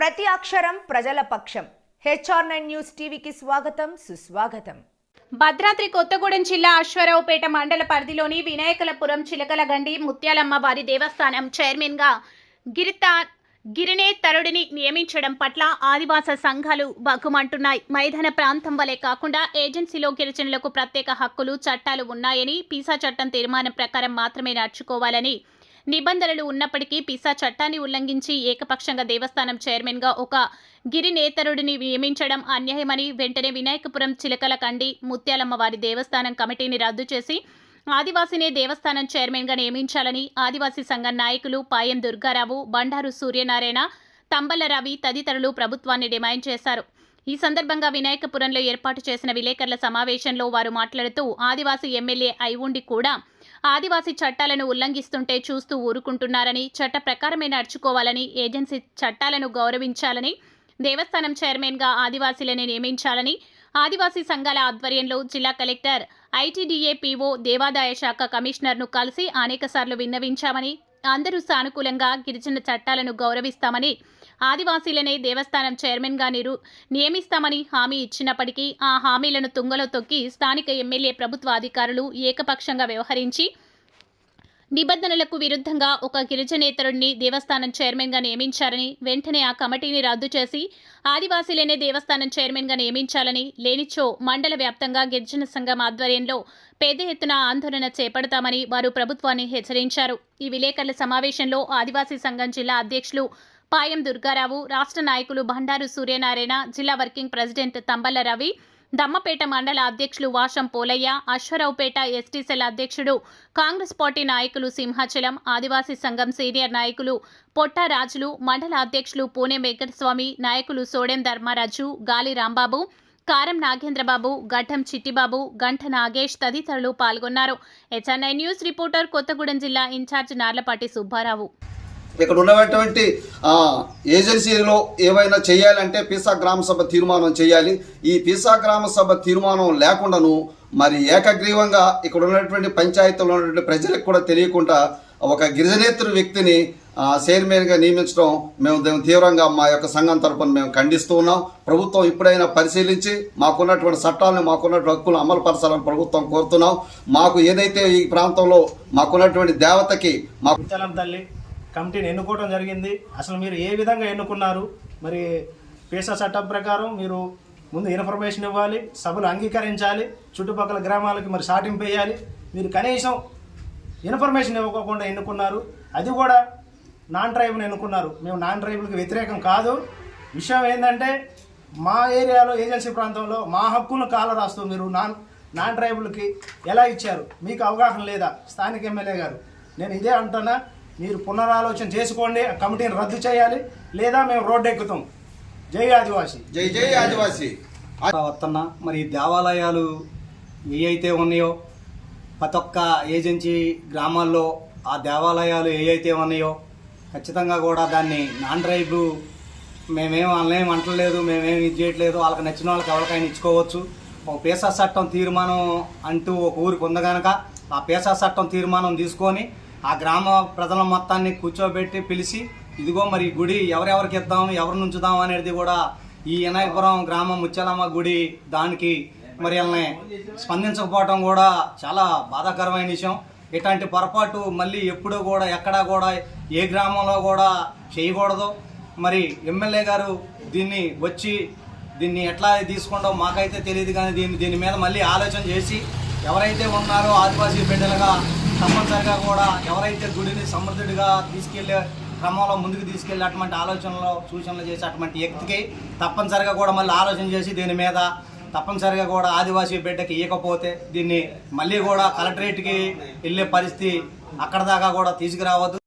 ప్రతి అక్షరం ప్రజల పక్షం. HR9 న్యూస్ టీవీకి స్వాగతం, సుస్వాగతం. భద్రాద్రి కొత్తగూడెం జిల్లా అశ్వారావుపేట మండల పరిధిలోని వినాయకలపురం చిలకలగండి ముత్యాలమ్మ వారి దేవస్థానం చైర్మన్ గా గిరినేతరుడిని నియమించడం పట్ల ఆదివాసీ సంఘాలు బగ్గుమంటున్నాయి. మైదాన ప్రాంతం వలె కాకుండా ఏజెన్సీలో గిరిజనులకు ప్రత్యేక హక్కులు, చట్టాలు ఉన్నాయని, పీసా చట్టం తీర్మానం ప్రకారం మాత్రమే నడుచుకోవాలని నిబంధనలు ఉన్నప్పటికీ పీసా చట్టాన్ని ఉల్లంఘించి ఏకపక్షంగా దేవస్థానం చైర్మన్ గా ఒక గిరినేతరుడిని నియమించడం అన్యాయమని, వెంటనే వినాయకపురం చిలకలకండి ముత్యాలమ్మ వారి దేవస్థానం కమిటీని రద్దు చేసి ఆదివాసీనే దేవస్థానం చైర్మన్ గా నియమించాలని ఆదివాసీ సంఘం నాయకులు పాయం దుర్గారావు, బండారు సూర్యనారాయణ, తంబల రవి తదితరులు ప్రభుత్వాన్ని డిమాండ్ చేశారు. ఈ సందర్భంగా వినాయకపురంలో ఏర్పాటు చేసిన విలేకరుల సమావేశంలో వారు మాట్లాడుతూ, ఆదివాసీ ఎమ్మెల్యే అయి ఉండి కూడా ఆదివాసీ చట్టాలను ఉల్లంఘిస్తుంటే చూస్తూ ఊరుకుంటున్నారని, చట్ట ప్రకారమే నడుచుకోవాలని, ఏజెన్సీ చట్టాలను గౌరవించాలని, దేవస్థానం చైర్మన్ గా ఆదివాసీలను నియమించాలని ఆదివాసీ సంఘాల ఆధ్వర్యంలో జిల్లా కలెక్టర్, ITDA PO, దేవాదాయ శాఖ కమిషనర్ను కలిసి అనేకసార్లు విన్నవించామని, అందరూ సానుకూలంగా గిరిజన చట్టాలను గౌరవిస్తామని, ఆదివాసీలనే దేవస్థానం చైర్మన్ గా నియమిస్తామని హామీ ఇచ్చినప్పటికీ ఆ హామీలను తుంగలో తొక్కి స్థానిక ఎమ్మెల్యే, ప్రభుత్వ అధికారులు ఏకపక్షంగా వ్యవహరించి నిబంధనలకు విరుద్ధంగా ఒక గిరిజనేతరుడిని దేవస్థానం చైర్మన్ గా నియమించారని, వెంటనే ఆ కమిటీని రద్దు చేసి ఆదివాసీలనే దేవస్థానం చైర్మన్ గా నియమించాలని, లేనిచో మండల వ్యాప్తంగా గిరిజన సంఘం ఆధ్వర్యంలో పెద్ద ఎత్తున ఆందోళన చేపడతామని వారు ప్రభుత్వాన్ని హెచ్చరించారు. ఈ విలేకరుల సమావేశంలో ఆదివాసీ సంఘం జిల్లా అధ్యక్షులు పాయం దుర్గారావు, రాష్ట్ర నాయకులు బండారు సూర్యనారాయణ, జిల్లా వర్కింగ్ ప్రెసిడెంట్ తంబల రవి, దమ్మపేట మండల అధ్యక్షులు వాషం పోలయ్య, అశ్వారావుపేట ST సెల్ అధ్యక్షుడు, కాంగ్రెస్ పార్టీ నాయకులు సింహాచలం, ఆదివాసీ సంఘం సీనియర్ నాయకులు పొట్టారాజులు, మండల అధ్యక్షులు పూణె వెంకటస్వామి, నాయకులు సోడెం ధర్మరాజు, గాలి రాంబాబు, కారం నాగేంద్రబాబు, గడ్డం చిట్టిబాబు, గంట నాగేష్ తదితరులు పాల్గొన్నారు. HR9 న్యూస్ రిపోర్టర్ కొత్తగూడెం జిల్లా ఇన్ఛార్జ్ నార్లపాటి సుబ్బారావు. ఇక్కడ ఉన్నటువంటి ఏజెన్సీలో ఏవైనా చేయాలంటే పీసా గ్రామ సభ తీర్మానం చేయాలి. ఈ పీసా గ్రామ సభ తీర్మానం లేకుండాను మరి ఏకగ్రీవంగా ఇక్కడ ఉన్నటువంటి పంచాయతీలో ఉన్నటువంటి ప్రజలకు కూడా తెలియకుండా ఒక గిరిజనేతర వ్యక్తిని చైర్మన్గా నియమించడం మేము తీవ్రంగా మా యొక్క సంఘం తరపున మేము ఖండిస్తూ ఉన్నాం. ప్రభుత్వం ఇప్పుడైనా పరిశీలించి మాకున్నటువంటి చట్టాలను, మాకున్నటువంటి హక్కులను అమలు పరచాలని ప్రభుత్వం కోరుతున్నాం. మాకు ఏదైతే ఈ ప్రాంతంలో మాకున్నటువంటి దేవతకి తల్లి కమిటీని ఎన్నుకోవడం జరిగింది. అసలు మీరు ఏ విధంగా ఎన్నుకున్నారు? మరి పీసా చట్టం ప్రకారం మీరు ముందు ఇన్ఫర్మేషన్ ఇవ్వాలి, సభలు అంగీకరించాలి, చుట్టుపక్కల గ్రామాలకి మరి షాటింపు వేయాలి. మీరు కనీసం ఇన్ఫర్మేషన్ ఇవ్వకుండా ఎన్నుకున్నారు. అది కూడా నాన్ ట్రైబుల్ని ఎన్నుకున్నారు. మేము నాన్ ట్రైబుల్కి వ్యతిరేకం కాదు. విషయం ఏంటంటే మా ఏరియాలో ఏజెన్సీ ప్రాంతంలో మా హక్కులను కాల రాస్తూ మీరు నాన్ ట్రైబుల్కి ఎలా ఇచ్చారు? మీకు అవగాహన లేదా? స్థానిక ఎమ్మెల్యే గారు, నేను ఇదే అంటున్నా, మీరు పునరాలోచన చేసుకోండి. ఆ కమిటీని రద్దు చేయాలి, లేదా మేము రోడ్డు ఎక్కుతాం. జై ఆదివాసీ, జై జై ఆదివాసీ. వస్తున్న మరి దేవాలయాలు ఏవైతే ఉన్నాయో ప్రతి ఒక్క ఏజెన్సీ గ్రామాల్లో ఆ దేవాలయాలు ఏవైతే ఉన్నాయో ఖచ్చితంగా కూడా దాన్ని నాన్ ట్రైబు వాళ్ళేం అంటలేదు, మేమేమి ఇది చేయట్లేదు, వాళ్ళకి నచ్చిన వాళ్ళకి ఎవరికైనా ఇచ్చుకోవచ్చు. ఒక పీసా చట్టం తీర్మానం అంటూ ఒక ఊరికి ఉంది కనుక ఆ పీసా చట్టం తీర్మానం తీసుకొని ఆ గ్రామ ప్రజల మొత్తాన్ని కూర్చోబెట్టి పిలిచి, ఇదిగో మరి గుడి ఎవరెవరికి ఇద్దాం, ఎవరి నుంచుదాం అనేది కూడా ఈ వినాయకపురం గ్రామం ముత్యాలమ్మ గుడి దానికి మరి వాళ్ళని స్పందించకపోవటం కూడా చాలా బాధాకరమైన విషయం. ఇట్లాంటి పొరపాటు మళ్ళీ ఎప్పుడూ కూడా ఎక్కడా కూడా ఏ గ్రామంలో కూడా చేయకూడదు. మరి ఎమ్మెల్యే గారు దీన్ని ఎట్లా తీసుకుంటాం మాకైతే తెలియదు, కానీ దీని మీద మళ్ళీ ఆలోచన చేసి ఎవరైతే ఉన్నారో ఆదివాసీ బిడ్డలుగా తప్పనిసరిగా కూడా ఎవరైతే గుడిని సమృద్ధిగా తీసుకెళ్లే క్రమంలో ముందుకు తీసుకెళ్లే అటువంటి సూచనలు చేసే అటువంటి వ్యక్తికి తప్పనిసరిగా కూడా మళ్ళీ ఆలోచన చేసి దీని మీద తప్పనిసరిగా కూడా ఆదివాసీ బిడ్డకి ఇవ్వకపోతే దీన్ని మళ్ళీ కూడా కలెక్టరేట్కి వెళ్ళే పరిస్థితి అక్కడ దాకా కూడా తీసుకురావద్దు.